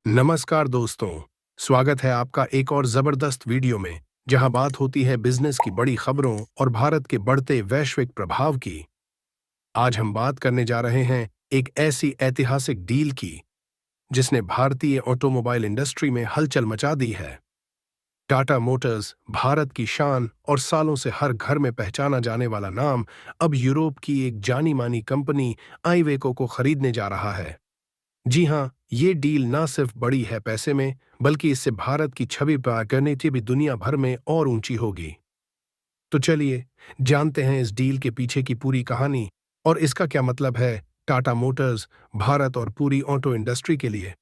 नमस्कार दोस्तों। स्वागत है आपका एक और जबरदस्त वीडियो में, जहां बात होती है बिजनेस की बड़ी खबरों और भारत के बढ़ते वैश्विक प्रभाव की। आज हम बात करने जा रहे हैं एक ऐसी ऐतिहासिक डील की जिसने भारतीय ऑटोमोबाइल इंडस्ट्री में हलचल मचा दी है। टाटा मोटर्स, भारत की शान और सालों से हर घर में पहचाना जाने वाला नाम, अब यूरोप की एक जानी मानी कंपनी आइवेको को खरीदने जा रहा है। जी हाँ, ये डील ना सिर्फ बड़ी है पैसे में, बल्कि इससे भारत की छवि पार करने की भी दुनिया भर में और ऊंची होगी। तो चलिए जानते हैं इस डील के पीछे की पूरी कहानी और इसका क्या मतलब है टाटा मोटर्स, भारत और पूरी ऑटो इंडस्ट्री के लिए।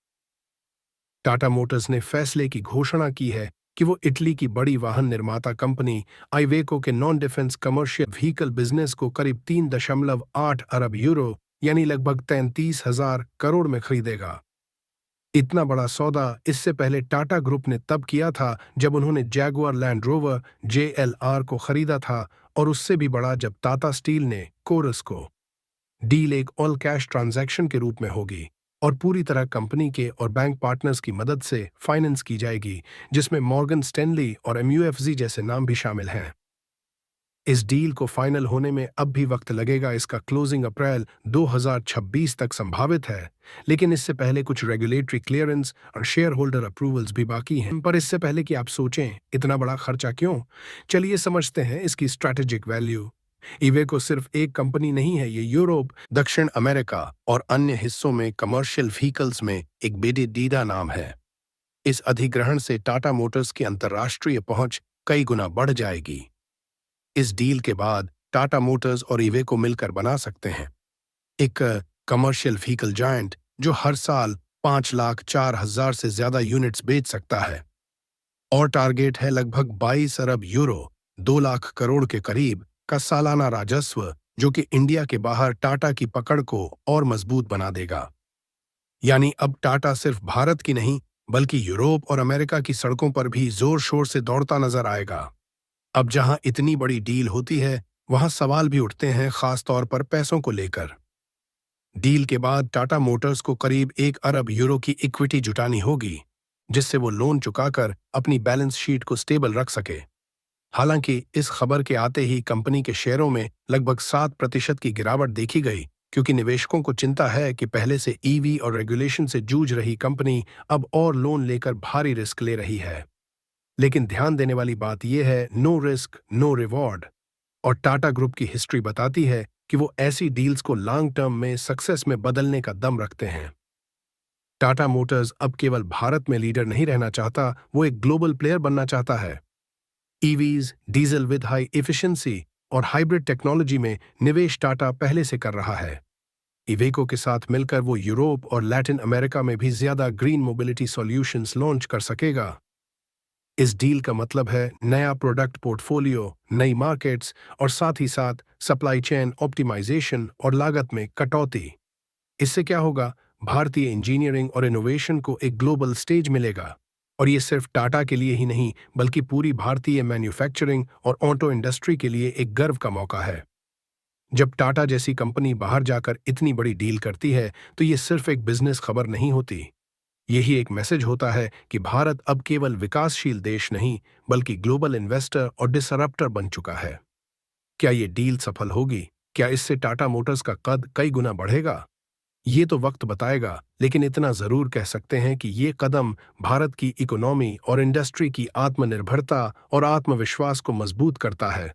टाटा मोटर्स ने फैसले की घोषणा की है कि वो इटली की बड़ी वाहन निर्माता कंपनी आइवेको के non defence commercial vehicle business को करीब 3.8 अरब यूरो यानी लगभग 33,000 करोड़ में खरीदेगा। इतना बड़ा सौदा इससे पहले टाटा ग्रुप ने तब किया था जब उन्होंने जैगुआर लैंड रोवर JLR को खरीदा था, और उससे भी बड़ा जब टाटा स्टील ने कोरस को। डील एक ऑल कैश ट्रांजैक्शन के रूप में होगी और पूरी तरह कंपनी के और बैंक पार्टनर्स की मदद से फाइनेंस की जाएगी, जिसमें मॉर्गन स्टैनली और MUFG जैसे नाम भी शामिल हैं। इस डील को फाइनल होने में अब भी वक्त लगेगा। इसका क्लोजिंग अप्रैल 2026 तक संभावित है, लेकिन इससे पहले कुछ रेगुलेटरी क्लियरेंस और शेयर होल्डर अप्रूवल्स भी बाकी हैं। पर इससे पहले कि आप सोचें इतना बड़ा खर्चा क्यों, चलिए समझते हैं इसकी स्ट्रैटेजिक वैल्यू। इवेको सिर्फ एक कंपनी नहीं है, ये यूरोप, दक्षिण अमेरिका और अन्य हिस्सों में कमर्शियल व्हीकल्स में एक बेटीडीदा नाम है। इस अधिग्रहण से टाटा मोटर्स की अंतर्राष्ट्रीय पहुंच कई गुना बढ़ जाएगी। इस डील के बाद टाटा मोटर्स और इवेको मिलकर बना सकते हैं एक कमर्शियल व्हीकल जायंट जो हर साल 5,04,000 से ज्यादा यूनिट्स बेच सकता है, और टारगेट है लगभग 22 अरब यूरो, 2 लाख करोड़ के करीब का सालाना राजस्व, जो कि इंडिया के बाहर टाटा की पकड़ को और मजबूत बना देगा। यानी अब टाटा सिर्फ भारत की नहीं, बल्कि यूरोप और अमेरिका की सड़कों पर भी जोर शोर से दौड़ता नजर आएगा। अब जहां इतनी बड़ी डील होती है, वहां सवाल भी उठते हैं, खास तौर पर पैसों को लेकर। डील के बाद टाटा मोटर्स को करीब 1 अरब यूरो की इक्विटी जुटानी होगी, जिससे वो लोन चुकाकर अपनी बैलेंस शीट को स्टेबल रख सके। हालांकि इस खबर के आते ही कंपनी के शेयरों में लगभग 7% की गिरावट देखी गई, क्योंकि निवेशकों को चिंता है कि पहले से EV और रेगुलेशन से जूझ रही कंपनी अब और लोन लेकर भारी रिस्क ले रही है। लेकिन ध्यान देने वाली बात यह है, नो रिस्क नो रिवॉर्ड। और टाटा ग्रुप की हिस्ट्री बताती है कि वो ऐसी डील्स को लॉन्ग टर्म में सक्सेस में बदलने का दम रखते हैं। टाटा मोटर्स अब केवल भारत में लीडर नहीं रहना चाहता, वो एक ग्लोबल प्लेयर बनना चाहता है। EVs, diesel with high efficiency और हाइब्रिड टेक्नोलॉजी में निवेश टाटा पहले से कर रहा है। इवेको के साथ मिलकर वो यूरोप और लैटिन अमेरिका में भी ज्यादा ग्रीन मोबिलिटी सॉल्यूशंस लॉन्च कर सकेगा। इस डील का मतलब है नया प्रोडक्ट पोर्टफोलियो, नई मार्केट्स और साथ ही साथ सप्लाई चेन ऑप्टिमाइजेशन और लागत में कटौती। इससे क्या होगा, भारतीय इंजीनियरिंग और इनोवेशन को एक ग्लोबल स्टेज मिलेगा, और ये सिर्फ टाटा के लिए ही नहीं, बल्कि पूरी भारतीय मैन्युफैक्चरिंग और ऑटो इंडस्ट्री के लिए एक गर्व का मौका है। जब टाटा जैसी कंपनी बाहर जाकर इतनी बड़ी डील करती है, तो ये सिर्फ एक बिजनेस खबर नहीं होती। यही एक मैसेज होता है कि भारत अब केवल विकासशील देश नहीं, बल्कि ग्लोबल इन्वेस्टर और डिसरप्टर बन चुका है। क्या ये डील सफल होगी? क्या इससे टाटा मोटर्स का कद कई गुना बढ़ेगा? ये तो वक्त बताएगा, लेकिन इतना जरूर कह सकते हैं कि ये कदम भारत की इकोनॉमी और इंडस्ट्री की आत्मनिर्भरता और आत्मविश्वास को मजबूत करता है।